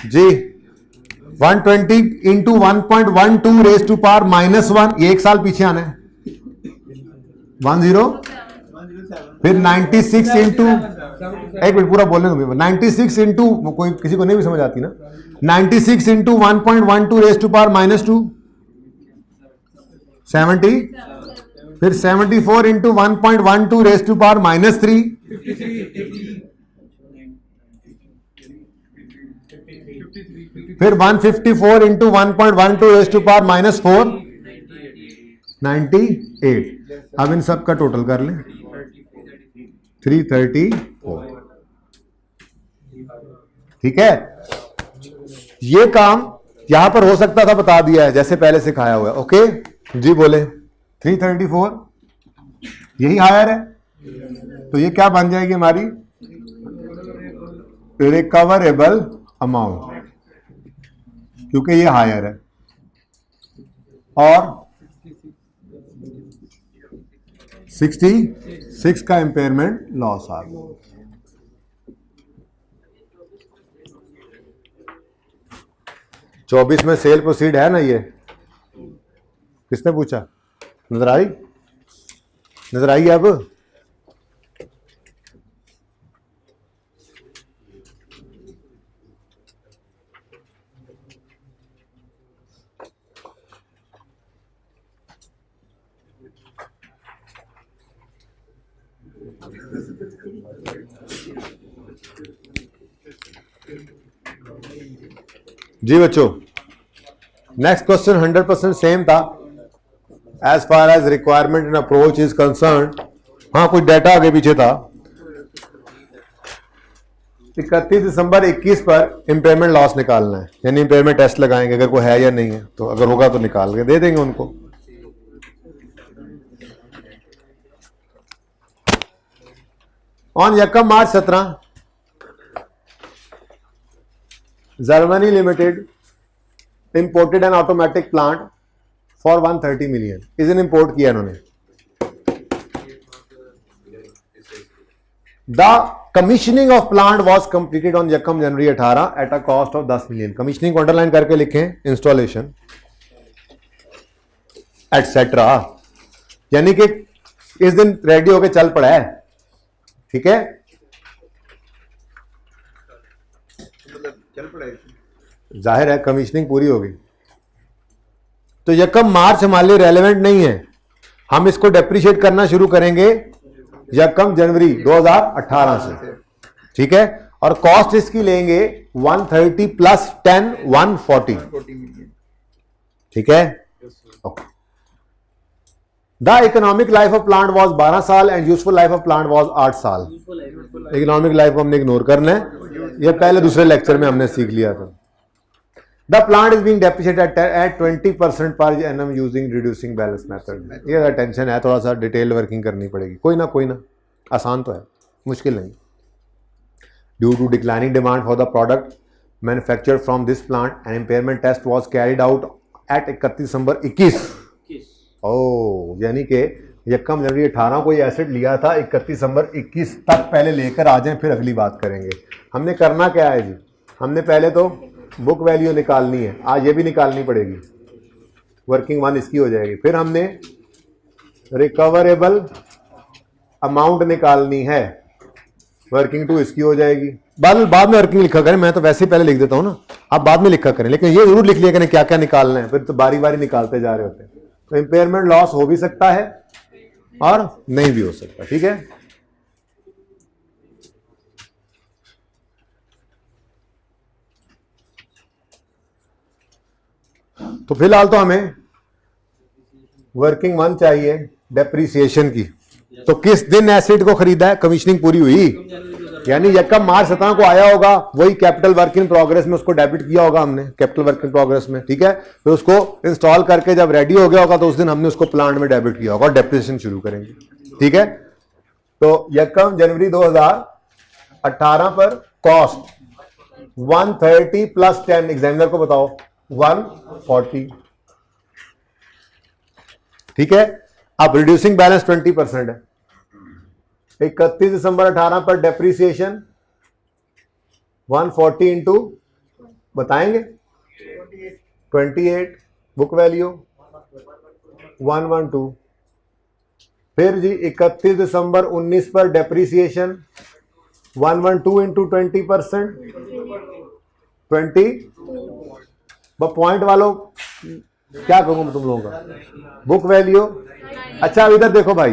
Ji 120 into 1.12 raise to power -1, ये एक साल पीछे आना है 10, फिर 96 इंटू, एक मिनट पूरा बोलने दो, 96 इंटू, कोई किसी को नहीं भी समझ आती ना, 96 इंटू 1.12 रेज टू पावर -2 70, फिर 74 इंटू 1.12 रेज टू पावर -3 फिर 154 इंटू 1.12 रेज टू पावर -4 98। अब इन सब का टोटल कर लें 334। ठीक है, ये काम यहां पर हो सकता था, बता दिया है जैसे पहले सिखाया हुआ है। ओके जी बोले 334 यही हायर है, तो ये क्या बन जाएगी हमारी रिकवरेबल अमाउंट, क्योंकि ये हायर है। और 66 का इंपेयरमेंट लॉस आ गया। चौबीस में सेल प्रोसीड है ना, ये किसने पूछा? नजर आई? नजर आई अब? जी बच्चों, नेक्स्ट क्वेश्चन 100% सेम था as far as requirement and approach is concern. हाँ, कुछ डाटा आगे पीछे था। 31 दिसंबर 21 पर इम्पेयरमेंट लॉस निकालना है, यानी इम्पेयरमेंट टेस्ट लगाएंगे अगर कोई है या नहीं है, तो अगर होगा तो निकाल के दे देंगे उनको। ऑन यकम मार्च 17 Germany limited imported N automatic plant for 130 million. इस दिन इंपोर्ट किया इन्होंने। The commissioning of plant was completed on यकम जनवरी 18 at a cost of 10 million. Commissioning को अंडरलाइन करके लिखें, इंस्टॉलेशन एटसेट्रा, यानी कि इस दिन रेडी होके चल पड़ा है। ठीक है, जाहिर है कमीशनिंग पूरी होगी, तो यकम मार्च हमारे लिए रेलेवेंट नहीं है। हम इसको डेप्रिशिएट करना शुरू करेंगे यकम जनवरी 2018 से। ठीक है, और कॉस्ट इसकी लेंगे 130 प्लस 10 140। ठीक है, the economic life of plant was 12 साल and useful life of plant was 8 साल। इकोनॉमिक लाइफ को हमने इग्नोर करना है, ये पहले दूसरे लेक्चर में हमने सीख लिया था। The plant is being depreciated at 20% per annum using reducing balance method. ये टेंशन है, थोड़ा सा डिटेल वर्किंग करनी पड़ेगी। कोई ना, आसान तो है, मुश्किल नहीं। Due to declining demand for the product manufactured from this plant an impairment test was carried out at 31 December 21। ओ, यानी कि यकम जनवरी 18 को ये एसेट लिया था, 31 दिसंबर 21 तक पहले लेकर आ जाएं, फिर अगली बात करेंगे। हमने करना क्या है जी, हमने पहले तो बुक वैल्यू निकालनी है, आज ये भी निकालनी पड़ेगी, वर्किंग वन इसकी हो जाएगी। फिर हमने रिकवरेबल अमाउंट निकालनी है, वर्किंग टू इसकी हो जाएगी। बाद में वर्किंग लिखा करें, मैं तो वैसे ही पहले लिख देता हूं ना, आप बाद में लिखा करें, लेकिन ये जरूर लिख लिया करें क्या क्या निकालना है, फिर तो बारी बारी निकालते जा रहे होते हैं। तो इंपेयरमेंट लॉस हो भी सकता है और नहीं भी हो सकता। ठीक है, तो फिलहाल तो हमें वर्किंग वन चाहिए डेप्रीसिएशन की। तो किस दिन एसेट को खरीदा है, कमीशनिंग पूरी हुई, यानी यकम मार्च 17 को आया होगा, वही कैपिटल वर्क इन प्रोग्रेस में उसको डेबिट किया होगा हमने, कैपिटल वर्क इन प्रोग्रेस में। ठीक है, फिर उसको इंस्टॉल करके जब रेडी हो गया होगा तो उस दिन हमने उसको प्लांट में डेबिट किया होगा और डेप्रिसिएशन शुरू करेंगे। ठीक है, तो यकम जनवरी 2018 पर कॉस्ट 130 प्लस 10, एग्जामिनर को बताओ 140। ठीक है, अब रिड्यूसिंग बैलेंस 20% है। 31 दिसंबर 18 पर डेप्रीसिएशन 140 इंटू बताएंगे? 28 बुक वैल्यू 112। फिर जी 31 दिसंबर 19 पर डेप्रीसिएशन 112 इंटू 20%, 20। पॉइंट वालों क्या कहूंगा तुम लोगों का? Book value. अच्छा अब इधर देखो भाई,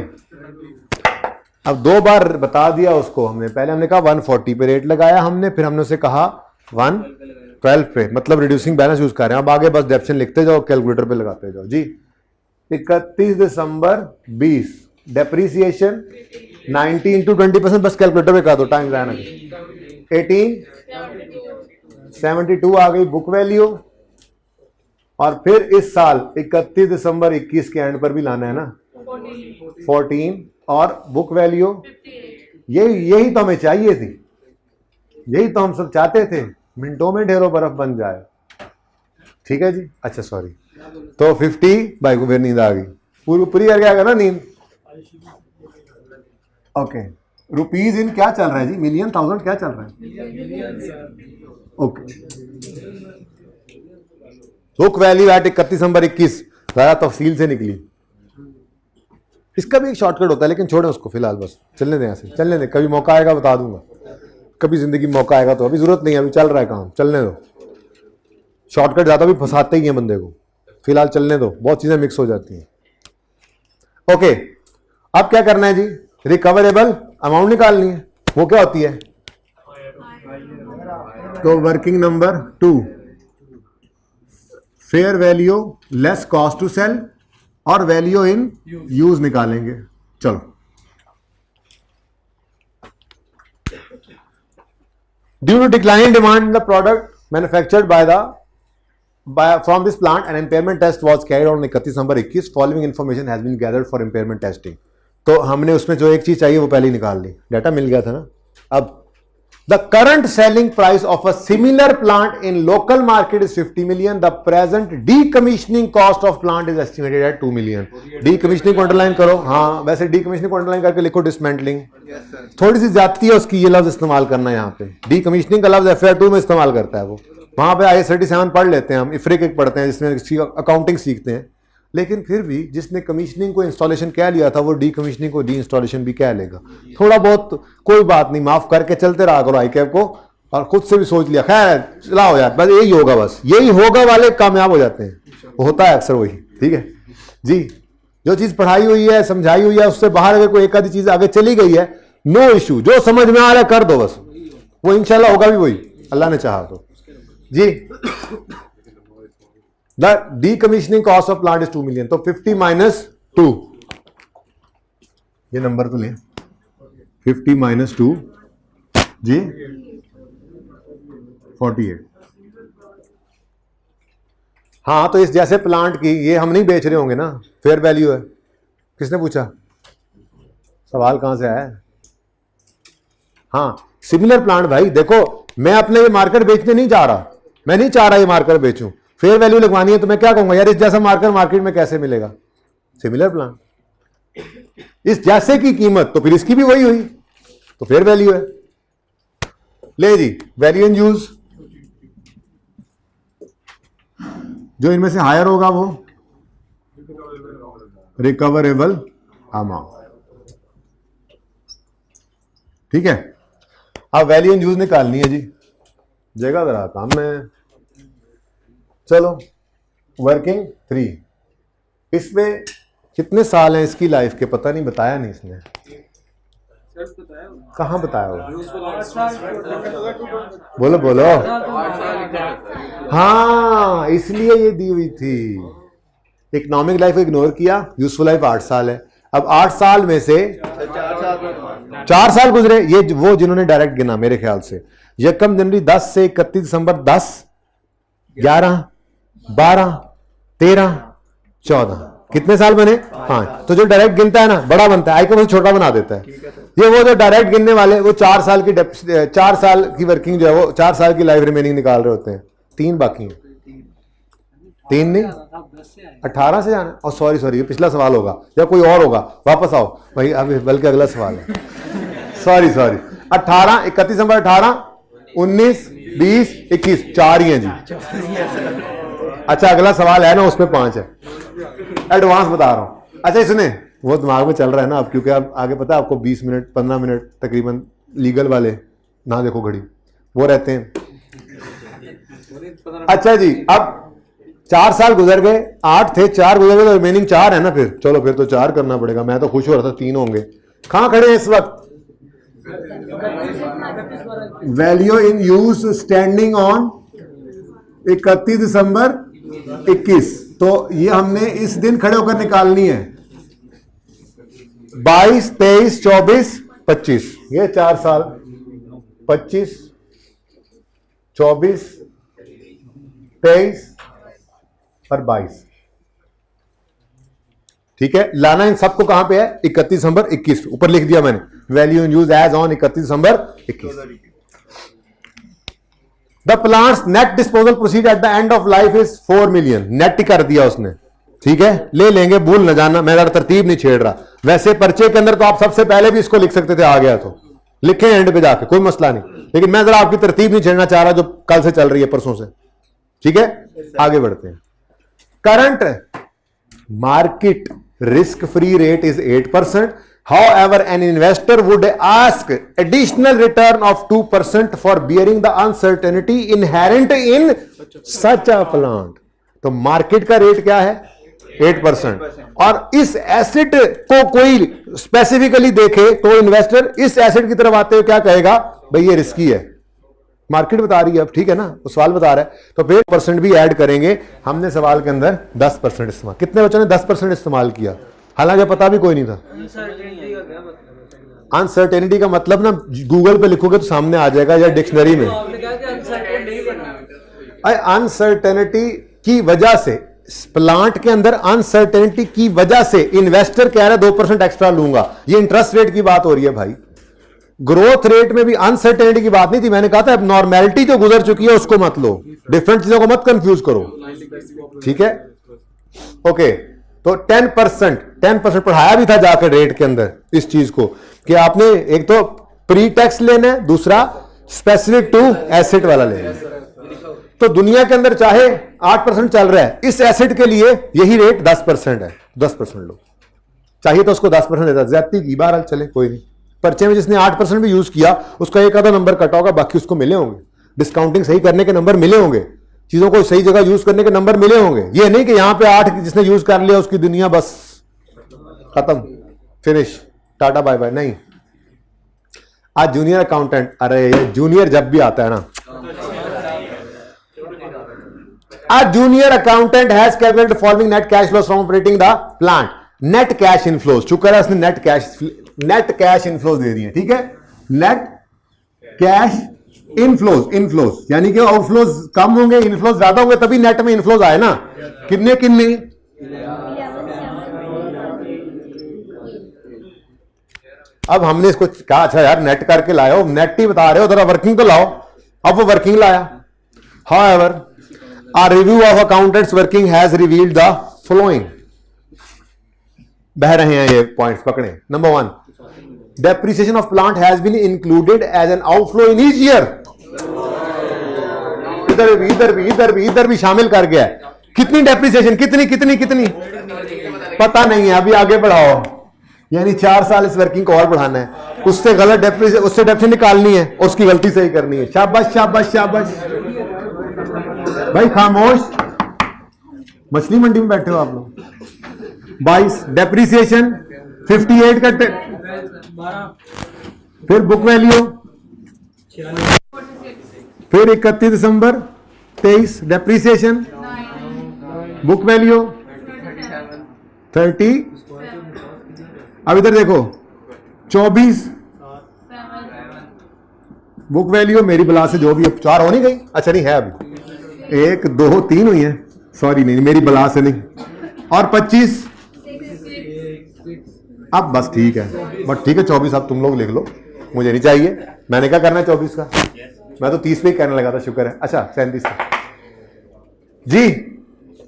अब दो बार बता दिया उसको हमने। पहले हमने कहा 140 पे रेट लगाया हमने, फिर हमने उसे कहा 112 पे, मतलब रिड्यूसिंग बैलेंस यूज कर रहे हैं। अब आगे बस डेप्शन लिखते जाओ, कैलकुलेटर पे लगाते जाओ जी। 31 दिसंबर 20, डेप्रीसिएशन 90 इंटू 20%, बस कैलकुलेटर पे कर दो, टाइम जाना। 1872 आ गई बुक वैल्यू। और फिर इस साल 31 दिसंबर 21 के एंड पर भी लाना है ना, 14 और बुक वैल्यू। यही तो हमें चाहिए थी, यही तो हम सब चाहते थे, मिनटों में ढेरों बर्फ बन जाए। ठीक है जी। अच्छा सॉरी, तो 50 भाई को फिर नींद आ गई, पूरी कर गया ना नींद। ओके, रुपीज इन क्या चल रहा है जी? मिलियन, थाउजेंड, क्या चल रहा है? Okay, book value eight 31 December 21 ज्यादा तफसील से निकली। इसका भी एक शॉर्टकट होता है, लेकिन छोड़ें उसको फिलहाल, बस चलने दें, ऐसे चलने दें। कभी मौका आएगा बता दूंगा, कभी जिंदगी में मौका आएगा तो। अभी जरूरत नहीं है, अभी चल रहा है काम, चलने दो। शॉर्टकट ज्यादा भी फंसाते ही हैं बंदे को, फिलहाल चलने दो, बहुत चीजें मिक्स हो जाती हैं। ओके, अब क्या करना है जी? रिकवरेबल अमाउंट निकालनी है। वो क्या होती है? तो working number 2, fair value less cost to sell और वैल्यू इन यूज निकालेंगे। चलो, due to decline demand in the product manufactured from this plant, an impairment test was carried out on 31 December 21. Following information has been gathered for impairment testing. तो हमने उसमें जो एक चीज चाहिए वो पहले ही निकाल ली, डाटा मिल गया था ना। अब the current selling price of a similar plant in local market is 50 million. The present decommissioning cost of plant is estimated at 2 million. Decommissioning को अंडरलाइन करो। हाँ, वैसे decommissioning को अंडरलाइन करके लिखो डिसमेंटलिंग। थोड़ी सी ज्यादती है उसकी, ये लफ्ज इस्तेमाल करना है यहाँ पे। decommissioning का लफ्ज FR2 में इस्तेमाल करता है वो, वहां पे IAS 37 पढ़ लेते हैं हम, इफ्रिक एक पढ़ते हैं जिसमें अकाउंटिंग सीखते हैं। लेकिन फिर भी जिसने कमीशनिंग को इंस्टॉलेशन कह लिया था, वो डी कमीशनिंग को डी इंस्टॉलेशन भी कह लेगा। थोड़ा बहुत कोई बात नहीं, माफ करके चलते रहा करो ICAP को। और खुद से भी सोच लिया, खैर चलाओ यार, बस यही होगा, बस यही होगा वाले कामयाब हो जाते हैं। वो होता है अक्सर वही। ठीक है जी, जो चीज पढ़ाई हुई है, समझाई हुई है, उससे बाहर अगर कोई एक आधी चीज आगे चली गई है, नो इशू, जो समझ में आ रहा है कर दो बस, वो इंशाल्लाह होगा भी वही, अल्लाह ने चाहा तो जी। The decommissioning cost of plant is 2 million, तो 50 minus 2, ये नंबर तो लें, 50 minus 2 जी 48। हाँ, तो इस जैसे प्लांट की, ये हम नहीं बेच रहे होंगे ना, फेयर वैल्यू है। किसने पूछा? सवाल कहां से आया? हाँ, सिमिलर प्लांट भाई, देखो मैं अपने ये मार्केट बेचने नहीं जा रहा, मैं नहीं चाह रहा ये मार्कर बेचूं, फेयर वैल्यू लगवानी है, तो मैं क्या कहूंगा यार, इस जैसा मार्कर मार्केट में कैसे मिलेगा? सिमिलर प्लान, इस जैसे की कीमत, तो फिर इसकी भी वही हुई, तो फेयर वैल्यू है। ले जी, वैल्यू इन यूज, जो इनमें से हायर होगा वो रिकवरेबल अमाउंट। ठीक है, अब वैल्यू इन यूज निकालनी है जी, जगह जरा काम में। चलो, वर्किंग 3, इसमें कितने साल हैं इसकी लाइफ के? पता नहीं, बताया नहीं इसने। कहाँ बताया होगा? बोलो बोलो। हाँ, इसलिए ये दी हुई थी। इकोनॉमिक लाइफ को इग्नोर किया, यूजफुल लाइफ 8 साल है। अब 8 साल में से 4 साल गुजरे, ये वो जिन्होंने डायरेक्ट गिना मेरे ख्याल से। यकम जनवरी 10 से 31 दिसंबर 10, 11, 12, 13, 14, कितने साल बने? 5। तो जो डायरेक्ट गिनता है ना, बड़ा बनता है, आई को छोटा बना देता है। ये वो जो डायरेक्ट गिनने वाले, वो 4 साल की वर्किंग जो है, वो 4 साल की लाइफ रिमेनिंग निकाल रहे होते हैं। 3 बाकी हैं, 3 नहीं, 18 से जाना। और सॉरी, ये पिछला सवाल होगा या कोई और होगा, वापस आओ भाई, अभी बल्कि अगला सवाल है। सॉरी, 18, 31 दिसंबर 18, 19, 20, 21, 4 ही हैं जी। अच्छा अगला सवाल है ना, उसमें 5 है, एडवांस बता रहा हूं। अच्छा इसने वो दिमाग में चल रहा है ना अब, क्योंकि अब आगे पता है आपको 20 मिनट 15 मिनट तकरीबन लीगल वाले ना देखो घड़ी वो रहते हैं। अच्छा जी, अब 4 साल गुजर गए, 8 थे, 4 गुजर गए तो रिमेनिंग 4 है ना, फिर चलो फिर तो 4 करना पड़ेगा। मैं तो खुश हो रहा था 3 होंगे। कहां खड़े हैं इस वक्त? Value in use standing on 31 December 21, तो ये हमने इस दिन खड़े होकर निकालनी है। 22, 23, 24, 25, ये 4 साल, 25, 24, 23 और 22। ठीक है, लाना इन सबको कहां पे है? 31 दिसंबर 21, ऊपर लिख दिया मैंने, value in use as on 31 December 21। The plants net disposal proceed at the end of life is 4 million. Net ही कर दिया उसने, ठीक है, ले लेंगे, भूल न जाना, मैं तरतीब नहीं छेड़ रहा। वैसे पर्चे के अंदर तो आप सबसे पहले भी इसको लिख सकते थे, आ गया तो लिखे एंड पे जाके, कोई मसला नहीं, लेकिन मैं जरा आपकी तरतीब नहीं छेड़ना चाह रहा जो कल से चल रही है, परसों से। ठीक है, आगे बढ़ते हैं। Current market risk free rate is 8%. However, an investor would ask additional return of 2% for bearing the uncertainty inherent in such a plant. तो मार्केट का रेट क्या है? 8%। और इस एसेट को कोई स्पेसिफिकली देखे तो इन्वेस्टर इस एसेट की तरफ आते हुए क्या कहेगा? भाई ये रिस्की है, मार्केट बता रही है अब, ठीक है ना, वो सवाल बता रहा है, तो फिर परसेंट भी ऐड करेंगे। हमने सवाल के अंदर 10% इस्तेमाल, कितने बच्चों ने 10% इस्तेमाल किया? हालांकि पता भी कोई नहीं था। अनसर्टेनिटी का मतलब ना गूगल पे लिखोगे तो सामने आ जाएगा, या डिक्शनरी में। अनसर्टेनिटी की वजह से, प्लांट के अंदर अनसर्टेनिटी की वजह से इन्वेस्टर कह रहा है 2% एक्स्ट्रा लूंगा। ये इंटरेस्ट रेट की बात हो रही है भाई, ग्रोथ रेट में भी अनसर्टेनिटी की बात नहीं थी। मैंने कहा था अब नॉर्मेलिटी जो गुजर चुकी है उसको मत लो, डिफरेंट चीजों को मत कंफ्यूज करो, ठीक है। ओके, तो 10% पढ़ाया भी था जाकर रेट के अंदर इस चीज को, कि आपने एक तो प्री टैक्स लेना है, दूसरा स्पेसिफिक टू एसेट वाला लेना है। तो दुनिया के अंदर चाहे 8% चल रहा है, इस एसेट के लिए यही रेट 10% है, 10% लो, चाहिए तो उसको 10% देता, ज्यादती की बार चले कोई नहीं। पर्चे में जिसने 8% भी यूज किया उसका एक आधा नंबर कटा होगा, बाकी उसको मिले होंगे, डिस्काउंटिंग सही करने के नंबर मिले होंगे, चीजों को सही जगह यूज करने के नंबर मिले होंगे। ये नहीं कि यहां पे 8 जिसने यूज कर लिया उसकी दुनिया बस खत्म, फिनिश, टाटा बाय बाय, नहीं। आज जूनियर अकाउंटेंट, अरे ये जूनियर जब भी आता है ना, आज junior accountant has calculated following net cash flows from operating the plant. Net cash inflows, शुक्र है उसने नेट कैश इनफ्लोज दे दिए, ठीक है। नेट कैश इनफ्लोज यानी कि आउटफ्लोज कम होंगे, इनफ्लोज ज्यादा होंगे, तभी नेट में इनफ्लोज आए ना। कितने कितने? अब हमने इसको कहा अच्छा यार नेट करके लाए हो, नेट ही बता रहे हो, जरा वर्किंग तो लाओ। अब वो वर्किंग लाया। However, a review of accountants working has revealed the following. बह रहे हैं ये पॉइंट्स, पकड़े। Number 1, depreciation of plant has been included as an outflow in each year. इधर भी शामिल कर गया है। कितनी डेप्रिसिएशन, कितनी पता नहीं है, अभी आगे बढ़ाओ, यानी 4 साल इस वर्किंग को और बढ़ाना है, उससे गलत डेप्रिसिएशन, उससे डेप्रिसिएशन निकालनी है, उसकी गलती सही करनी है। शाबाश शाबाश शाबाश भाई, खामोश, मछली मंडी में बैठे हो आप लोग। 22 डेप्रिसिएशन, 58 का फिर बुक वैल्यू, फिर 31 दिसंबर 23 डेप्रिसिएशन, बुक वैल्यू 30। अब इधर देखो 24 बुक वैल्यू, मेरी बला से जो भी 4 हो नहीं गई, अच्छा नहीं है अभी, 1 2 3 हुई है, सॉरी नहीं मेरी बला से नहीं, और 25 अब बस ठीक है, बट ठीक है 24 अब तुम लोग लिख लो, मुझे नहीं चाहिए, मैंने क्या करना है 24 का, मैं तो 30 पे ही कहने लगा था, शुक्र है। अच्छा 37 का जी,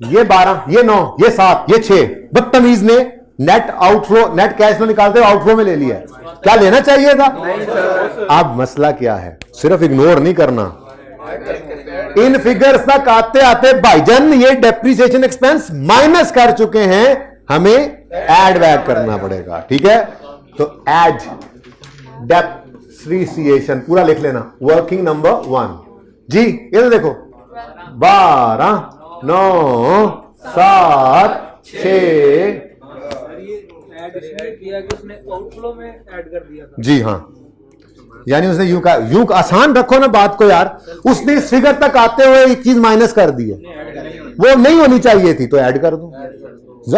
ये 12, ये 9, ये 7, ये 6, बदतमीज ने net outflow, net cash flow निकालते हुए आउटफ्लो में ले लिया। क्या लेना चाहिए था? अब मसला क्या है, सिर्फ इग्नोर नहीं करना, इन फिगर्स तक आते आते भाईजान ये डेप्रिसिएशन एक्सपेंस माइनस कर चुके हैं, हमें ऐड बैक करना पड़ेगा। ठीक है, तो ऐड डेप्रिसिएशन पूरा लिख लेना, वर्किंग नंबर 1 जी। ये तो देखो 12 9 7 6 किया कि उसने आउटफ्लो में ऐड कर दिया था। जी हाँ, यानी उसने यूं का यूं आसान रखो ना बात को यार, उसने इस फिगर तक आते हुए एक चीज माइनस कर दी है, वो नहीं होनी चाहिए थी तो ऐड कर दो।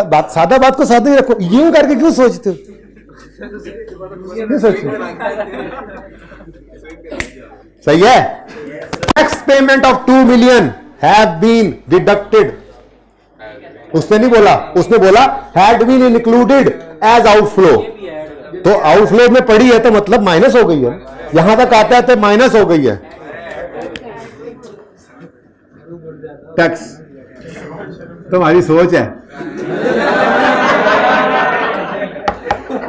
बात सादा, बात को सादा ही रखो, यूं करके क्यों सोचते हो, क्यों सोचते हो? सही है। Next payment of 2 million have been deducted, उसने नहीं बोला, उसने बोला had been included as outflow, तो आउटफ्लो में पड़ी है तो मतलब माइनस हो गई है, यहां तक आता है तो माइनस हो गई है। टैक्स तुम्हारी सोच है,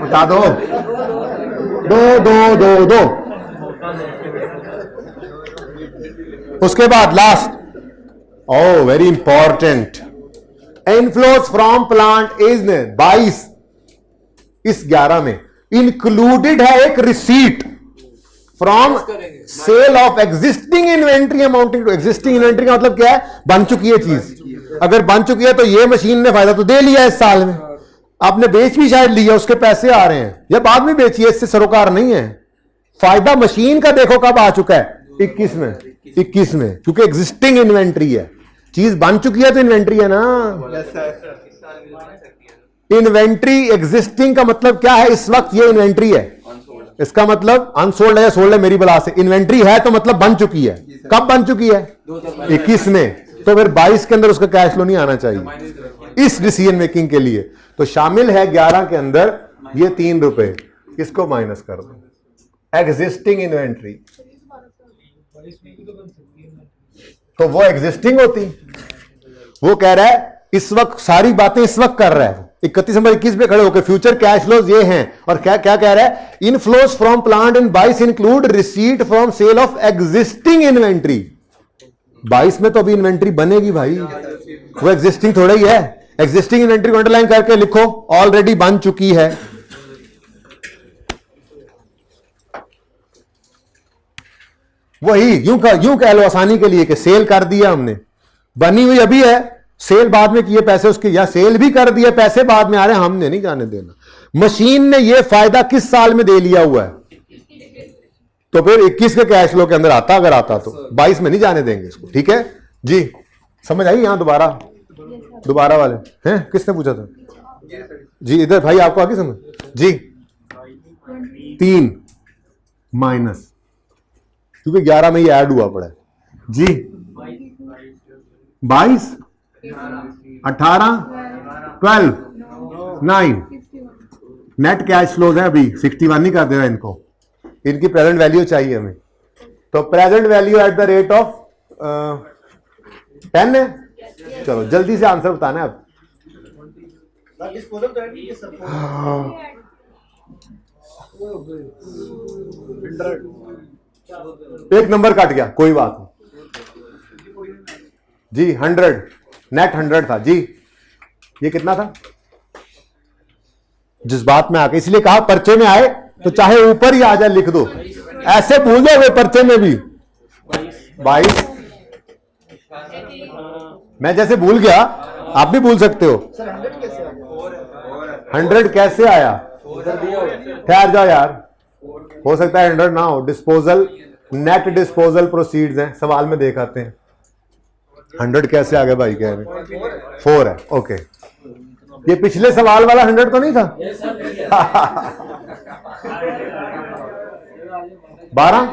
बता दो, दो दो दो दो। उसके बाद last, oh very important, inflows from plant is 22, इस 11 में इंक्लूडेड है एक receipt from sale of existing inventory amounting to, existing inventory का मतलब क्या है, बन चुकी है चीज, अगर बन चुकी है तो ये मशीन ने फायदा तो दे लिया इस साल में, आपने बेच भी शायद लिया, उसके पैसे आ रहे हैं, या बाद में बेचिए, इससे सरोकार नहीं है। फायदा मशीन का देखो कब आ चुका है, 21 में, 21 में, क्योंकि एग्जिस्टिंग इन्वेंट्री है, चीज बन चुकी है तो इन्वेंट्री है ना। इन्वेंट्री एग्जिस्टिंग का मतलब क्या है, इस वक्त ये इन्वेंट्री है, इसका मतलब अनसोल्ड है या सोल्ड है मेरी बला से, इन्वेंट्री है तो मतलब बन चुकी है, कब बन चुकी है 21 में, तो फिर 22 के अंदर उसका कैश फ्लो नहीं आना चाहिए इस डिसीजन मेकिंग के लिए, तो शामिल है 11 के अंदर ये 3 रुपए, इसको माइनस कर दो, एग्जिस्टिंग इन्वेंट्री, तो वो एग्जिस्टिंग होती, वो कह रहा है इस वक्त सारी बातें इस वक्त कर रहा है, 31 नंबर 21 पे खड़े होकर फ्यूचर कैश फ्लोज ये हैं, और क्या क्या कह रहा है, inflows from plant in 22 include receipt from sale of existing inventory, 22 में तो अभी इन्वेंट्री बनेगी भाई, वो एग्जिस्टिंग थोड़ा ही है, एग्जिस्टिंग इन्वेंट्री को अंडरलाइन करके लिखो ऑलरेडी बन चुकी है। वही यूं कह लो आसानी के लिए कि सेल कर दिया हमने, बनी हुई अभी है, सेल बाद में किए पैसे उसके, या सेल भी कर दिए पैसे बाद में आ रहे हैं, हमने नहीं जाने देना, मशीन ने यह फायदा किस साल में दे लिया हुआ है, तो फिर 21 के कैश फ्लो के अंदर आता, अगर आता तो 22 में नहीं जाने देंगे इसको। ठीक है जी, समझ आई। यहां दोबारा वाले हैं, किसने पूछा था जी, इधर भाई आपको आगे समझ जी, 3 माइनस, क्योंकि 11 में ये ऐड हुआ पड़ा है जी, 22 18 12 9, नेट कैश फ्लोज है अभी 61 नहीं कर देना इनको, इनकी प्रेजेंट वैल्यू चाहिए हमें, तो present value at the rate of 10 है। चलो जल्दी से आंसर बताना है अब। एक नंबर कट गया, कोई बात नहीं जी, 100 नेट 100 था जी, ये कितना था जिस बात में आके, इसलिए कहा पर्चे में आए तो चाहे ऊपर ही आ जाए लिख दो, ऐसे भूल जाओगे पर्चे में भी 22, मैं जैसे भूल गया आप भी भूल सकते हो। 100 कैसे आया, ठहर जाओ यार, हो सकता है 100 ना हो, डिस्पोजल नेट डिस्पोजल प्रोसीड्स हैं, सवाल में देख आते हैं 100 कैसे आ गया भाई, कह रहे 4 है, ओके, ये पिछले सवाल वाला 100 तो नहीं था 12,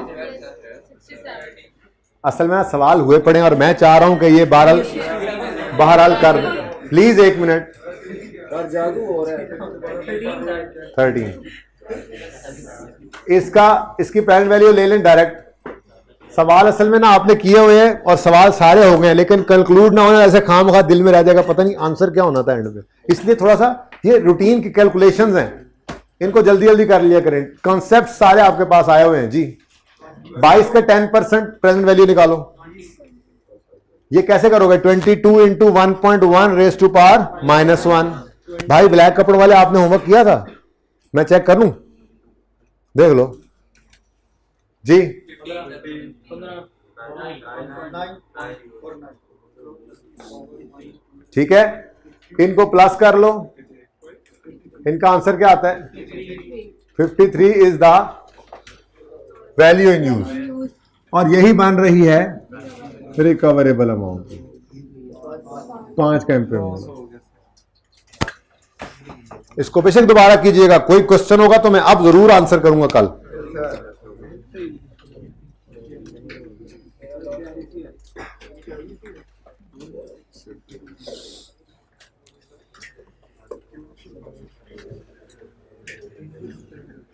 असल में सवाल हुए पड़े और मैं चाह रहा हूं कि ये बहरहाल कर, प्लीज 1 मिनट, 13 इसकी प्रेजेंट वैल्यू ले लें डायरेक्ट, सवाल असल में ना आपने किए हुए हैं और सवाल सारे हो गए हैं, लेकिन कंक्लूड ना होने ऐसे खामखा दिल में रह जाएगा, पता नहीं आंसर क्या होना था एंड पे, इसलिए थोड़ा सा ये रूटीन की कैलकुलेशंस हैं, इनको जल्दी जल्दी कर लिया करें, कॉन्सेप्ट सारे आपके पास आए हुए हैं जी। 22 का 10% प्रेजेंट वैल्यू निकालो, ये कैसे करोगे? 22 इंटू 1.1 रेस टू पावर -1। भाई ब्लैक कपड़ों वाले आपने होमवर्क किया था? मैं चेक कर लूं, देख लो जी। ठीक है, इनको प्लस कर लो, इनका आंसर क्या आता है? 53 is the value in use, और यही बन रही है रिकवरेबल अमाउंट, 5 का इम्प्रूवमेंट। इसको बेशक दोबारा कीजिएगा, कोई क्वेश्चन होगा तो मैं अब जरूर आंसर करूंगा कल।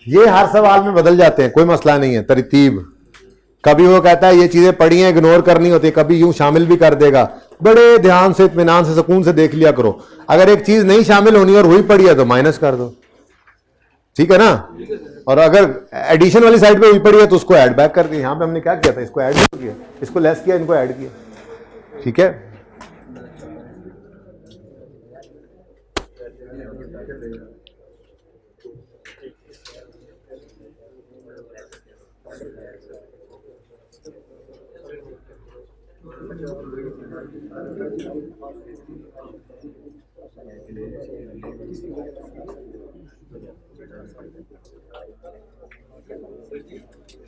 ये हर सवाल में बदल जाते हैं, कोई मसला नहीं है। तरतीब कभी वो कहता है ये चीजें पढ़ी हैं इग्नोर करनी होती है, कभी यूं शामिल भी कर देगा। बड़े ध्यान से, इत्मीनान से, सुकून से देख लिया करो। अगर एक चीज नहीं शामिल होनी और हुई पड़ी है तो माइनस कर दो, ठीक है ना। और अगर एडिशन वाली साइड पे हुई पड़ी है तो उसको ऐड बैक कर दिया। यहां पे हमने क्या किया था? इसको ऐड किया, इसको लेस किया, इनको ऐड किया, ठीक है।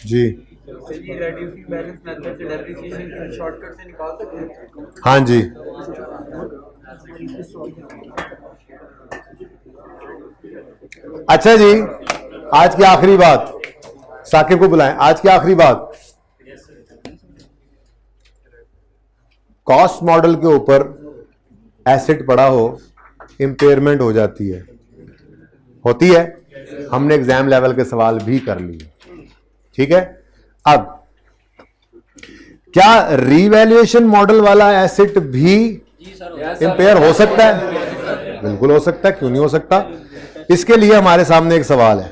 जी रेड्यूसिंग बैलेंस मेथड से डेप्रिसिएशन शॉर्टकट से निकाल सकते हैं। हाँ जी, अच्छा जी। आज की आखिरी बात, साकिब को बुलाएं। आज की आखिरी बात, कॉस्ट मॉडल के ऊपर एसेट पड़ा हो, इंपेयरमेंट हो जाती है, होती है। हमने एग्जाम लेवल के सवाल भी कर लिए, ठीक है। अब क्या रीवैल्यूएशन मॉडल वाला एसेट भी इंपेयर हो सकता है? बिल्कुल हो सकता है, क्यों नहीं हो सकता। इसके लिए हमारे सामने एक सवाल है।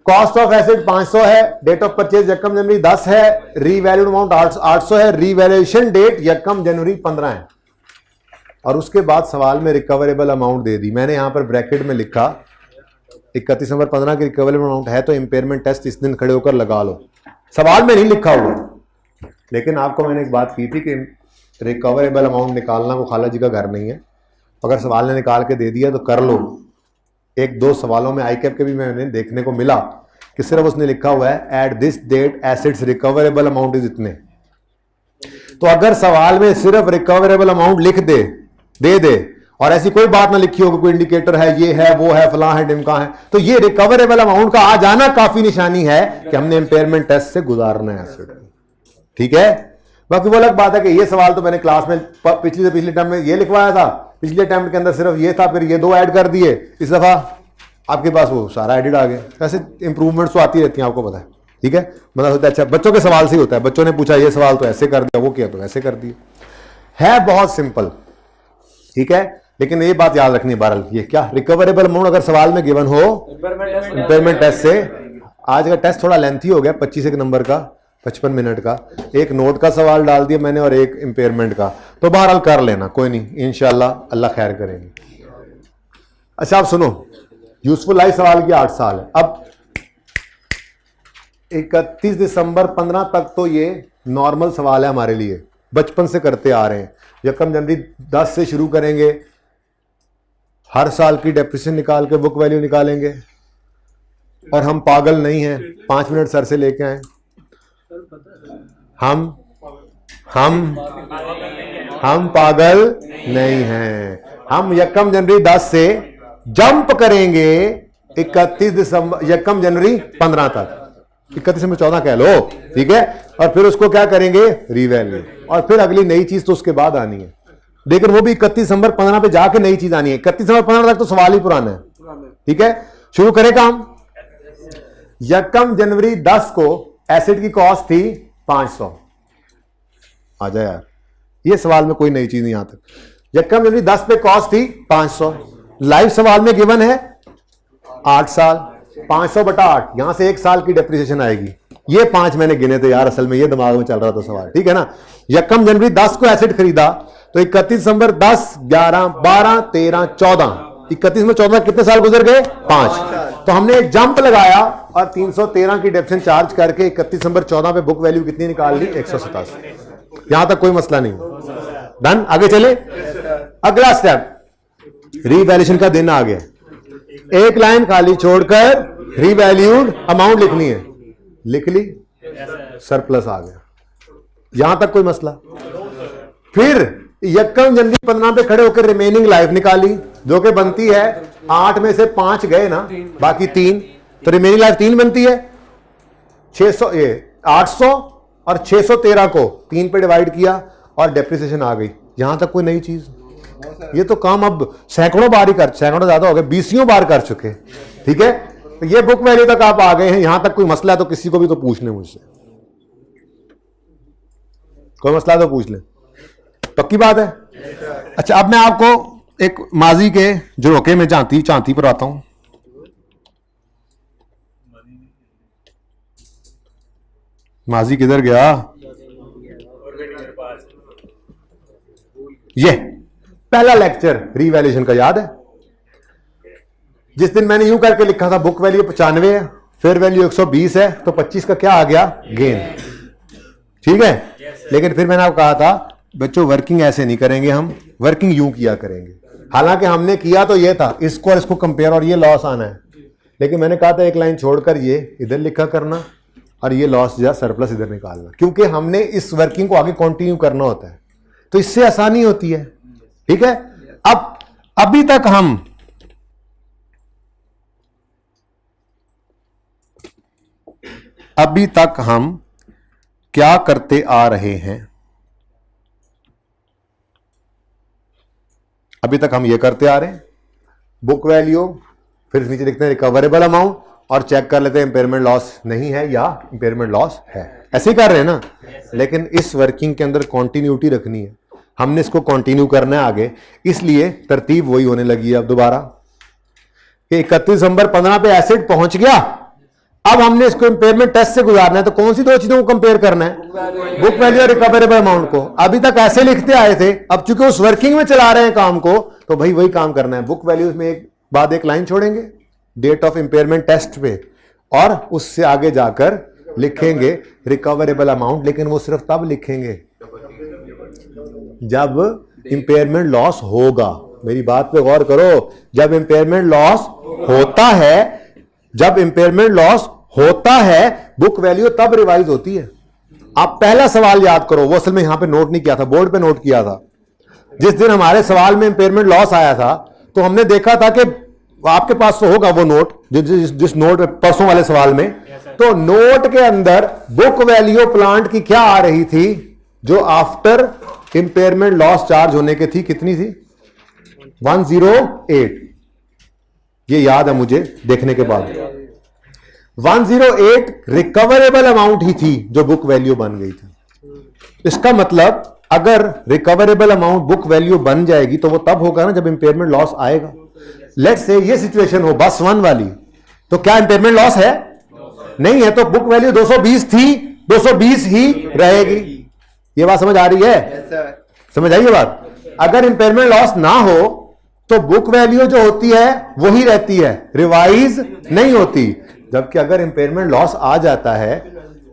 कॉस्ट ऑफ एसेट 500 है, डेट ऑफ परचेज यकम जनवरी 10 है, रीवैल्यूड अमाउंट 800 है, रीवैल्यूएशन डेट यकम जनवरी 15 है। और उसके बाद सवाल में रिकवरेबल अमाउंट दे दी। मैंने यहां पर ब्रैकेट में लिखा 31 नवंबर 15 की रिकवरेबल अमाउंट है, तो इंपेयरमेंट टेस्ट इस दिन खड़े होकर लगा लो। सवाल में नहीं लिखा हुआ, लेकिन आपको मैंने एक बात की थी कि रिकवरेबल अमाउंट निकालना वो खाला जी का घर नहीं है। अगर सवाल ने निकाल के दे दिया तो कर लो। एक दो सवालों में आई कैप के भी मैंने देखने को मिला कि सिर्फ उसने लिखा हुआ है at this date assets recoverable amount is इतने। तो अगर सवाल में सिर्फ रिकवरेबल अमाउंट लिख दे और ऐसी कोई बात ना लिखी होगी, कोई इंडिकेटर है, ये है, वो है, फलां है, ढिमका है, तो ये रिकवरेबल अमाउंट का आ जाना काफी निशानी है कि हमने इंपेयरमेंट टेस्ट से गुजारना है एसेट, ठीक है। बाकी वो अलग बात है कि ये सवाल तो मैंने क्लास में पिछले से पिछले टर्म में ये लिखवाया था, पिछले अटेम्प्ट के अंदर सिर्फ ये था, फिर ये 2 ऐड कर दिए, इस दफा आपके पास वो सारा एडिट आ गया। ऐसे इंप्रूवमेंट्स तो आती रहती हैं, आपको पता है, ठीक है। मतलब होता है अच्छा बच्चों के सवाल से ही होता है, बच्चों ने पूछा ये सवाल तो ऐसे कर दिया, वो किया तो ऐसे कर दिया, है बहुत सिंपल, ठीक है। लेकिन ये बात याद रखनी है बहरहाल, ये क्या रिकवरेबल अमाउंट अगर सवाल में गिवन हो इंपेयरमेंट टेस्ट से। आज का टेस्ट थोड़ा लेंथी हो गया, 25 नंबर का, 55 मिनट का। एक नोट का सवाल डाल दिया मैंने और एक इंपेयरमेंट का, तो बहरहाल कर लेना, कोई नहीं, इंशाल्लाह अल्लाह खैर करेंगे। अच्छा आप सुनो, यूजफुल लाइफ सवाल की 8 साल है। अब 31 दिसंबर 15 तक तो ये नॉर्मल सवाल है हमारे लिए, बचपन से करते आ रहे हैं। यकम जनवरी 10 से शुरू करेंगे, हर साल की डेप्रिसिएशन निकाल के बुक वैल्यू निकालेंगे। और हम पागल नहीं हैं, 5 मिनट सर से लेके आए। हम पागल नहीं हैं। हम यकम जनवरी 10 से जंप करेंगे 31 दिसंबर यकम जनवरी 15 तक, 31 में 14 कह लो, ठीक है। और फिर उसको क्या करेंगे, रीवैल्यू, और फिर अगली नई चीज तो उसके बाद आनी है, लेकिन वो भी 31 दिसंबर 15 पे जाके नई चीज आनी है। 31 दिसंबर 15 तक तो सवाल ही पुराना है, ठीक है। शुरू करें काम। यकम जनवरी 10 को एसेट की कॉस्ट थी 500। आ जाए यार, ये सवाल में कोई नई चीज नहीं आता। यकम जनवरी 10 पे कॉस्ट थी 500, लाइव सवाल में गिवन है 8 साल, 500 बटा 8, यहां से 1 साल की डेप्रिसिएशन आएगी। ये 5 मैंने गिने थे यार, असल में ये दिमाग में चल रहा था सवाल, ठीक है ना। यकम जनवरी 10 को एसेट खरीदा तो 31 दिसंबर 10, 11, 12, 13, 14, 31 में 14 कितने साल गुजर गए? 5। तो हमने एक जंप लगाया और 313 की डेप्शन चार्ज करके 31 दिसंबर 14 पे बुक वैल्यू कितनी निकाल ली? 187। यहां तक कोई मसला नहीं। डन, आगे चले। अगला स्टेप, रीवैल्यूएशन का दिन आ गया। एक लाइन खाली छोड़कर रीवैल्यूड अमाउंट लिखनी है, लिख ली, सरप्लस आ गया। यहां तक कोई मसला? फिर यकम जनवरी 15 पे खड़े होकर रिमेनिंग लाइफ निकाली, जो कि बनती है 8 में से 5 गए ना, बाकी 3, तो रिमेनिंग लाइफ 3 बनती है। 800 और 613 को 3 पे डिवाइड किया और डेप्रिसिएशन आ गई। यहां तक कोई नई चीज? ये तो काम अब सैकड़ों बार ही सैकड़ों ज्यादा हो गए, 20 बार कर चुके, ठीक है। तो ये बुक वैल्यू तक आप आ गए हैं, यहां तक कोई मसला है तो किसी को भी तो पूछ ले मुझसे, कोई मसला तो पूछ ले, पक्की बात है। अच्छा, अब मैं आपको एक माजी के जो रोके में चांती पर आता हूं। माजी किधर गया? ये पहला लेक्चर रीवैल्यूएशन का याद है? जिस दिन मैंने यूं करके लिखा था बुक वैल्यू 95 है, फेयर वैल्यू 120 है, तो 25 का क्या आ गया? गेन, ठीक है। लेकिन फिर मैंने आपको कहा था बच्चों वर्किंग ऐसे नहीं करेंगे, हम वर्किंग यूं किया करेंगे। हालांकि हमने किया तो ये था, इसको और इसको कंपेयर और ये लॉस आना है, लेकिन मैंने कहा था एक लाइन छोड़कर ये इधर लिखा करना और ये लॉस या सरप्लस इधर निकालना, क्योंकि हमने इस वर्किंग को आगे कंटिन्यू करना होता है, तो इससे आसानी होती है, ठीक है। अब अभी तक हम क्या करते आ रहे हैं? अभी तक हम ये करते आ रहे हैं, बुक वैल्यू, फिर नीचे लिखते हैं रिकवरेबल अमाउंट और चेक कर लेते हैं इंपेयरमेंट लॉस नहीं है या इंपेयरमेंट लॉस है। ऐसे ही कर रहे हैं ना। लेकिन इस वर्किंग के अंदर कॉन्टिन्यूटी रखनी है, हमने इसको कंटिन्यू करना है आगे, इसलिए तरतीब वही होने लगी है अब दोबारा कि 31 दिसंबर 15 पे एसेट पहुंच गया। अब हमने इसको इंपेयरमेंट टेस्ट से गुजारना है, तो कौन सी दो चीजों को कंपेयर करना है? बुक वैल्यू और रिकवरेबल अमाउंट को। अभी तक ऐसे लिखते आए थे, अब चूंकि उस वर्किंग में चला रहे हैं काम को, तो भाई वही काम करना है। बुक वैल्यूज में एक बाद एक लाइन छोड़ेंगे डेट ऑफ इंपेयरमेंट टेस्ट पे, और उससे आगे जाकर लिखेंगे रिकवरेबल अमाउंट, लेकिन वो सिर्फ तब लिखेंगे जब इंपेयरमेंट लॉस होगा। मेरी बात पे गौर करो, जब इंपेयरमेंट लॉस होता है, जब इंपेयरमेंट लॉस होता है बुक वैल्यू तब रिवाइज होती है। आप पहला सवाल याद करो, वो असल में यहां पे नोट नहीं किया था, बोर्ड पे नोट किया था। जिस दिन हमारे सवाल में इंपेयरमेंट लॉस आया था, तो हमने देखा था कि आपके पास तो होगा वो नोट, जिस नोट में परसों वाले सवाल में, तो नोट के अंदर बुक वैल्यू प्लांट की क्या आ रही थी, जो आफ्टर इंपेयरमेंट लॉस चार्ज होने की थी, कितनी थी? 108। ये याद है मुझे देखने के बाद। 108 रिकवरेबल अमाउंट ही थी जो बुक वैल्यू बन गई थी। इसका मतलब अगर रिकवरेबल अमाउंट बुक वैल्यू बन जाएगी तो वो तब होगा ना जब इंपेयरमेंट लॉस आएगा। लेट्स से ये सिचुएशन हो बस 1 वाली, तो क्या इंपेयरमेंट लॉस है? नहीं है, तो बुक वैल्यू 220 थी, 220 ही रहेगी। ये बात समझ आ रही है? समझ आई ये बात? अगर इंपेयरमेंट लॉस ना हो तो बुक वैल्यू जो होती है वही रहती है, रिवाइज नहीं होती। जबकि अगर इंपेयरमेंट लॉस आ जाता है,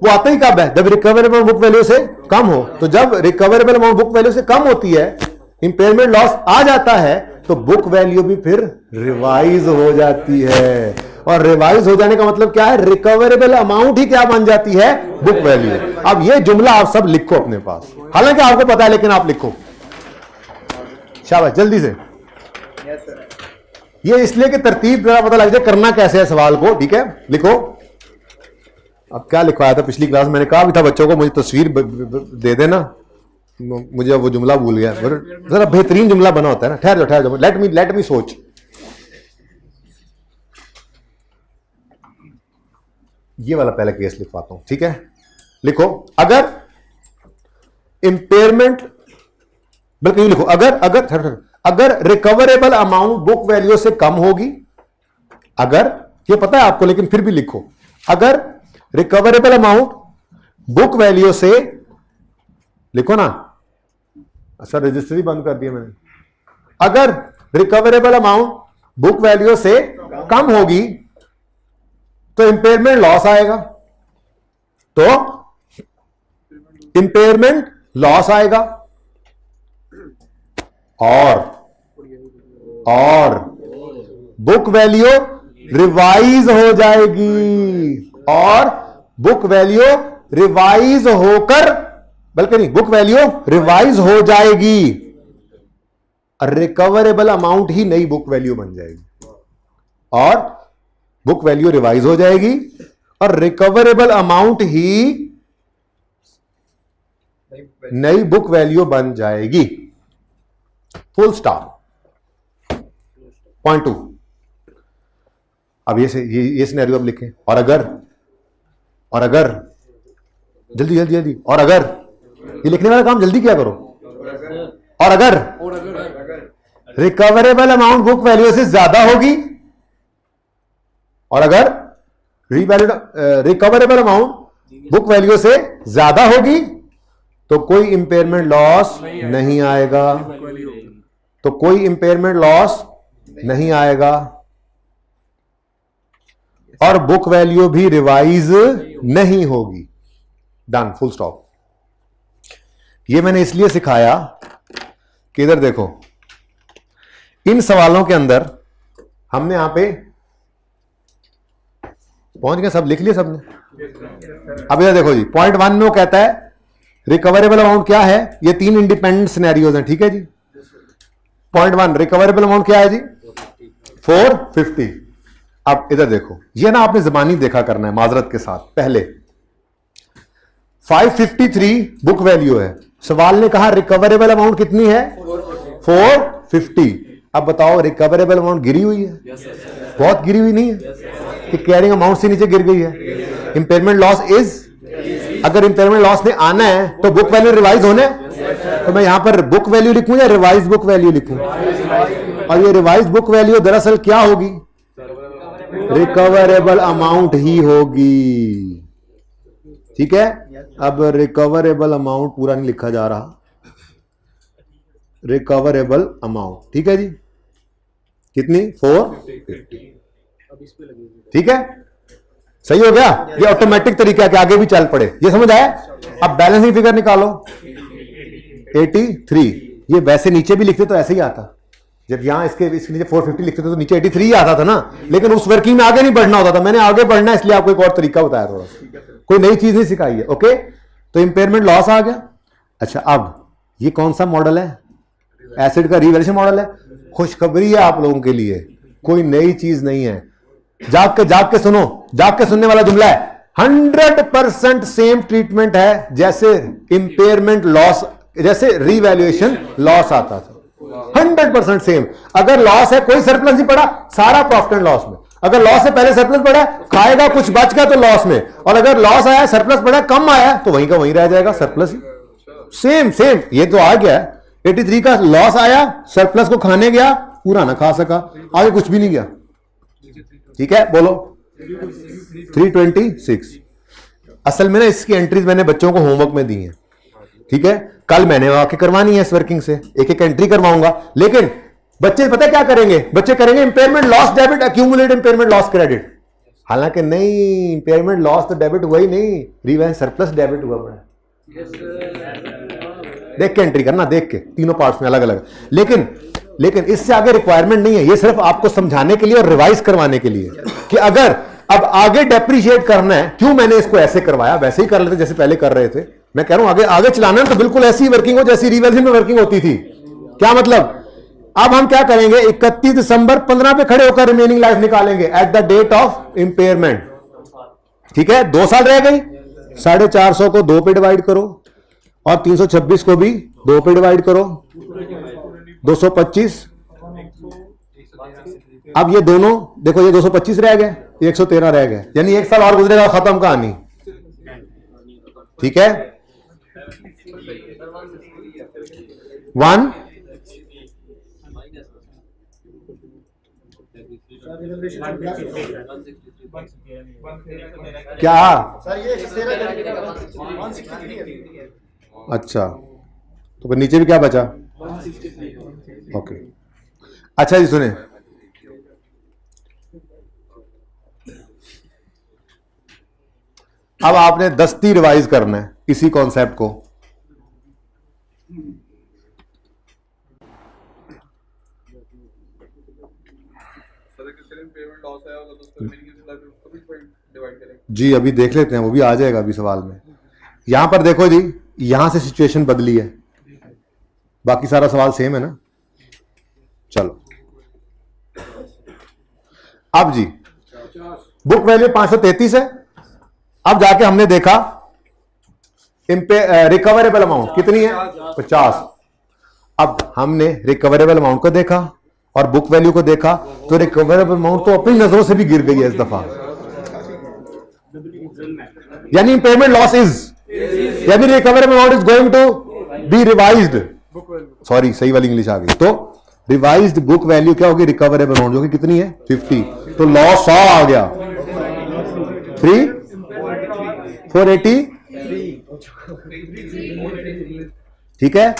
वो आता ही कब है? जब रिकवरेबल बुक वैल्यू से कम हो। तो जब रिकवरेबल अमाउंट बुक वैल्यू से कम होती है, इंपेयरमेंट लॉस आ जाता है, तो बुक वैल्यू भी फिर रिवाइज हो जाती है। और रिवाइज हो जाने का मतलब क्या है? रिकवरेबल अमाउंट ही क्या बन जाती है? Book value. अब ये जुमला आप सब लिखो अपने पास, हालांकि आपको पता है लेकिन आप लिखो, शाबाश, जल्दी से। ये इसलिए कि तरतीब जरा पता लग जाए करना कैसे है सवाल को, ठीक है? लिखो। अब क्या लिखवाया था पिछली क्लास? मैंने कहा भी था बच्चों को मुझे तस्वीर दे देना, मुझे वो जुमला भूल गया। जरा बेहतरीन जुमला बना होता है ना। ठहर जाओ, लेट मी सोच। ये वाला पहले केस लिखवाता हूं, ठीक है? लिखो, अगर इंपेयरमेंट, बल्कि लिखो, अगर रिकवरेबल अमाउंट बुक वैल्यू से कम होगी, अगर, ये पता है आपको लेकिन फिर भी लिखो, अगर रिकवरेबल अमाउंट बुक वैल्यू से, लिखो ना, अच्छा रजिस्टर ही बंद कर दिया मैंने। अगर रिकवरेबल अमाउंट बुक वैल्यू से कम होगी तो इंपेयरमेंट लॉस आएगा, तो इंपेयरमेंट लॉस आएगा, और बुक वैल्यू रिवाइज हो जाएगी, और बुक वैल्यू रिवाइज होकर, बल्कि नहीं, बुक वैल्यू रिवाइज हो जाएगी, रिकवरेबल अमाउंट ही नई बुक वैल्यू बन जाएगी, और बुक वैल्यू रिवाइज हो जाएगी और रिकवरेबल अमाउंट ही नई बुक वैल्यू बन जाएगी। Full stop. पॉइंट 2। अब ये सिनेरियो अब लिखें। और अगर जल्दी जल्दी जल्दी, और अगर, ये लिखने वाला काम जल्दी क्या करो। और अगर रिकवरेबल अमाउंट बुक वैल्यू से ज्यादा होगी, और अगर रिकवरेबल अमाउंट बुक वैल्यू से ज्यादा होगी तो कोई इंपेयरमेंट लॉस नहीं आएगा, तो कोई इंपेयरमेंट लॉस नहीं आएगा, और बुक वैल्यू भी रिवाइज नहीं होगी। Done, full stop. ये मैंने इसलिए सिखाया कि इधर देखो, इन सवालों के अंदर हमने यहां पे पहुंच गए, सब लिख लिया सबने। अब इधर देखो जी, पॉइंट 1 में वो कहता है रिकवरेबल अमाउंट क्या है, ये 3 इंडिपेंडेंट सिनेरियोज हैं, ठीक है जी। पॉइंट 1 रिकवरेबल अमाउंट क्या है जी, 450। अब इधर देखो, ये ना आपने जबानी देखा करना है माजरत के साथ। पहले 553 बुक वैल्यू है, सवाल ने कहा रिकवरेबल अमाउंट कितनी है, 450। अब बताओ रिकवरेबल अमाउंट गिरी हुई है, बहुत गिरी हुई नहीं है कि कैरिंग अमाउंट से नीचे गिर गई है। इंपेयरमेंट लॉस इज, अगर इंपेयरमेंट लॉस ने आना है तो बुक वैल्यू रिवाइज होने, तो मैं यहां पर बुक वैल्यू लिखूं या रिवाइज बुक वैल्यू लिखूं, और ये रिवाइज बुक वैल्यू दरअसल क्या होगी, रिकवरेबल अमाउंट ही होगी, ठीक है। अब रिकवरेबल अमाउंट पूरा नहीं लिखा जा रहा, रिकवरेबल अमाउंट, ठीक है जी, कितनी, 450, ठीक है, सही हो गया। ये ऑटोमेटिक तरीका है कि आगे भी चल पड़े, ये समझ आया। अब बैलेंसिंग फिगर निकालो, 83। ये वैसे नीचे भी लिखते तो ऐसे ही आता, जब यहां इसके नीचे 450 लिखते थे तो नीचे 83 ही आता था ना, लेकिन उस वर्किंग में आगे नहीं बढ़ना होता था। मैंने आगे बढ़ना है इसलिए आपको एक और तरीका बताया, थोड़ा कोई नई चीज नहीं सिखाई है, ओके। तो इंपेयरमेंट लॉस आ गया। अच्छा, अब ये कौन सा मॉडल है, एसिड का रिवैल्यूएशन मॉडल है। खुशखबरी है आप लोगों के लिए, कोई नई चीज नहीं है। जाग के सुनो, जाग के सुनने वाला जुमला है, 100% सेम ट्रीटमेंट है जैसे इंपेयरमेंट लॉस, जैसे रिवैल्यूएशन लॉस आता था, 100% सेम। अगर लॉस है, कोई सरप्लस नहीं पड़ा, सारा प्रॉफिट एंड लॉस में। अगर लॉस से पहले सरप्लस पड़ा, खाएगा कुछ बच गया तो लॉस में, और अगर लॉस आया, सरप्लस पड़ा, कम आया तो वहीं का वहीं रह जाएगा, सरप्लस ही। सेम सेम, ये तो आ गया 83 का लॉस आया, सरप्लस को खाने गया, पूरा ना खा सका, आगे कुछ भी नहीं गया, ठीक है। बोलो 326। असल में ना इसकी एंट्रीज मैंने बच्चों को होमवर्क में दी हैं, ठीक है। कल मैंने आके करवानी है इस वर्किंग से, एक एक एंट्री करवाऊंगा। लेकिन बच्चे पता क्या करेंगे, बच्चे करेंगे impairment loss debit, accumulate impairment loss credit. हालांकि नहीं, इंपेयरमेंट लॉस तो डेबिट हुआ ही नहीं, रिवैल्यूएशन सरप्लस डेबिट हुआ पड़ा। देख के एंट्री करना, देख के, तीनों पार्ट्स में अलग अलग। लेकिन इससे आगे रिक्वायरमेंट नहीं है, ये सिर्फ आपको समझाने के लिए और रिवाइज करवाने के लिए कि अगर अब आगे डेप्रिशिएट करना है, क्यों मैंने इसको ऐसे करवाया, वैसे ही कर लेते जैसे पहले कर रहे थे। मैं कह रहा हूं आगे चलाना तो बिल्कुल ऐसी वर्किंग हो जैसी रिवैल्यूएशन में वर्किंग होती थी। क्या मतलब, अब हम क्या करेंगे, 31 दिसंबर 15 पे खड़े होकर रिमेनिंग लाइफ निकालेंगे at the date of impairment, ठीक है। 2 साल रह गई, 450 को 2 पे डिवाइड करो और 326 को भी 2 पे डिवाइड करो, 225। अब ये दोनों देखो, ये 225 रह गए, 113 रह गए, यानी 1 साल और गुजरेगा, खत्म कहानी, ठीक है। 1 क्या? सर ये 163 है। अच्छा, तो फिर नीचे भी क्या बचा? ओके, अच्छा जी सुने, अब आपने दस्ती रिवाइज करना है इसी कॉन्सेप्ट को। जी अभी देख लेते हैं, वो भी आ जाएगा अभी सवाल में। यहां पर देखो जी, यहां से सिचुएशन बदली है, बाकी सारा सवाल सेम है ना। चलो अब जी बुक वैल्यू 533 है। अब जाके हमने देखा रिकवरेबल अमाउंट कितनी है? 50। अब हमने रिकवरेबल अमाउंट को देखा और बुक वैल्यू को देखा, तो रिकवरेबल अमाउंट तो अपनी नजरों से भी गिर गई है इस दफा। यानी इम्पेयरमेंट लॉस इज, यानी recoverable amount is going to be revised, sorry सही वाली इंग्लिश आ गई। तो रिवाइज्ड बुक वैल्यू क्या होगी? रिकवरेबल अमाउंट जो कि कितनी है? 50। तो लॉस 100 आ गया, 480, ठीक है।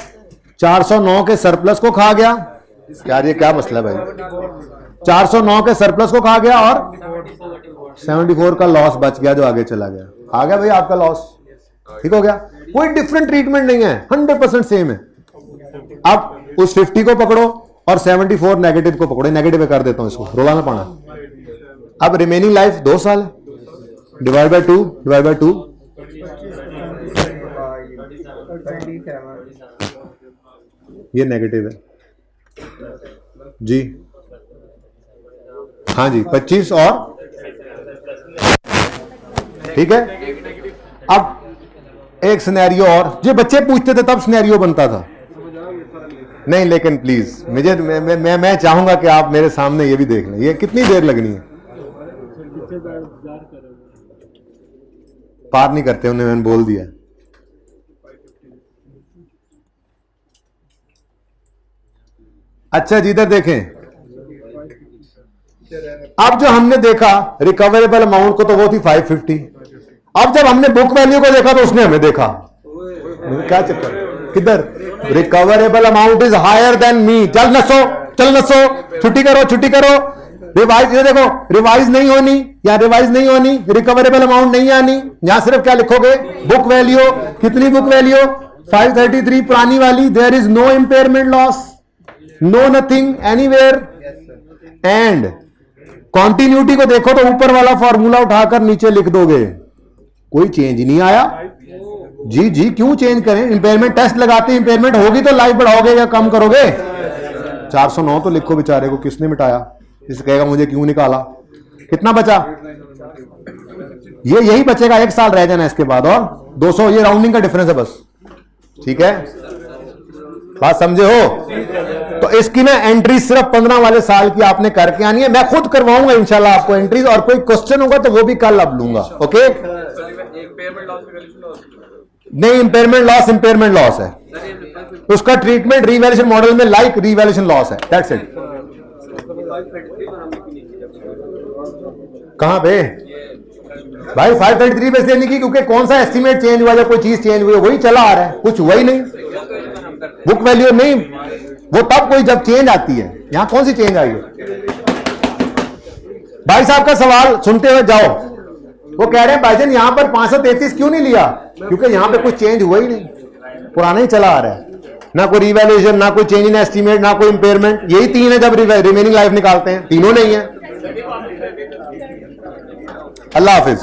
409 के सरप्लस को खा गया, यार ये क्या मसला है भाई? 409 के सरप्लस को खा गया और 74 का लॉस बच गया जो आगे चला गया। आ गया भाई आपका लॉस, ठीक हो गया। कोई डिफरेंट ट्रीटमेंट नहीं है, 100% सेम है। अब उस 50 को पकड़ो और 74 नेगेटिव को पकड़ो, नेगेटिव कर देता हूं इसको, रोला ना पाना। अब रिमेनिंग लाइफ 2 साल, डिवाइड बाय 2, ये नेगेटिव है जी, हाँ जी 25 और, ठीक है। अब एक सिनेरियो और, जो बच्चे पूछते थे तब सिनेरियो बनता था नहीं, लेकिन प्लीज मुझे मैं चाहूंगा कि आप मेरे सामने ये भी देख लें। ये कितनी देर लगनी है? पार नहीं करते उन्हें, मैंने बोल दिया। अच्छा जी इधर देखें, अब जो हमने देखा रिकवरेबल अमाउंट को तो वो थी 550। अब जब हमने बुक वैल्यू को देखा तो उसने हमें देखा, क्या चक्कर किधर? Recoverable amount is higher than me. चल नसो, चल नसो, छुट्टी करो, छुट्टी करो। रिवाइज, ये देखो रिवाइज नहीं होनी, या रिवाइज नहीं होनी, रिकवरेबल अमाउंट नहीं आनी। यहां सिर्फ क्या लिखोगे? Book value. कितनी बुक वैल्यू? 533 पुरानी वाली। There is no impairment loss, no nothing anywhere. And continuity को देखो तो ऊपर वाला फॉर्मूला उठाकर नीचे लिख दोगे, कोई चेंज ही नहीं आया। जी जी क्यों चेंज करें? इंपेयरमेंट टेस्ट लगाते हैं, इंपेयरमेंट होगी तो लाइफ बढ़ाओगे या कम करोगे? 409 तो लिखो बेचारे को, किसने मिटाया? इसे कहेगा मुझे क्यों निकाला। कितना बचा? ये यही बचेगा, 1 साल रह जाना इसके बाद, और 200, ये राउंडिंग का डिफरेंस है बस, ठीक है। बात समझे हो? तो इसकी ना एंट्री सिर्फ 15 वाले साल की आपने करके आनी है। मैं खुद करवाऊंगा इंशाल्लाह आपको एंट्रीज, और कोई क्वेश्चन होगा तो वो भी कल अब लूंगा। ओके नहीं, इंपेयरमेंट लॉस है, उसका ट्रीटमेंट रीवैल्यूएशन मॉडल में लाइक रीवैल्यूएशन लॉस है, दैट्स इट। कहां पे भाई? 533 पे लेने की, क्योंकि कौन सा एस्टिमेट चेंज हुआ, जब कोई चीज चेंज हुई वही चला आ रहा है, कुछ हुआ ही नहीं। बुक वैल्यू नहीं, वो तब कोई जब चेंज आती है। यहां कौन सी चेंज आई है? भाई साहब का सवाल सुनते हुए जाओ। वो कह रहे हैं भाईजान यहां पर 533 क्यों नहीं लिया? क्योंकि यहां पे कुछ चेंज हुआ ही नहीं, पुराना ही चला आ रहा है। ना कोई रिवैल्यूएशन, ना कोई चेंज इन एस्टीमेट, ना कोई इंपेयरमेंट। यही 3 है जब रिमेनिंग लाइफ निकालते हैं, तीनों नहीं है। अल्लाह हाफिज।